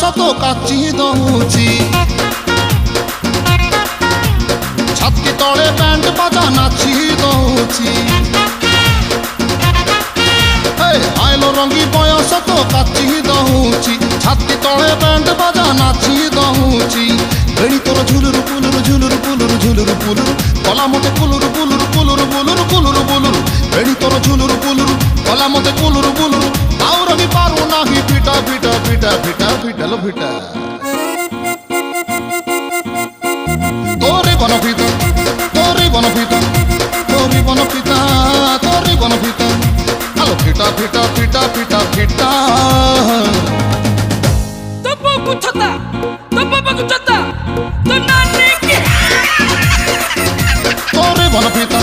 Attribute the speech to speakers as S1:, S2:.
S1: তো কাচি দউছি ছাতি তলে ব্যান্ড বাজা নাচি দউছি আইলো রঙ্গি বয়স তো কাচি দউছি ছাতি তলে ব্যান্ড বাজা নাচি দউছি বেড়ি তোর ঝুলুর পুলুর ঝুলুর পুলুর ঝুলুর পুলুর কলা মতে কুলুর পুলুর কুলুর বুলুর কুলুর বুলুর বেড়ি তোর ঝুলুর পুলুর কলা মতে কুলুর বুলুর তাও রবি পারু নাহি পিটা পিটা পিটা পিটা পিটালো পিটা তোরে বনপিতা তোরে বনপিতা তোরে বনপিতা তোরে বনপিতা আলো পিটা পিটা পিটা পিটা পিটা
S2: তো বাবু ছতা তো বাবু ছতা তো নানি কি
S1: তোরে বনপিতা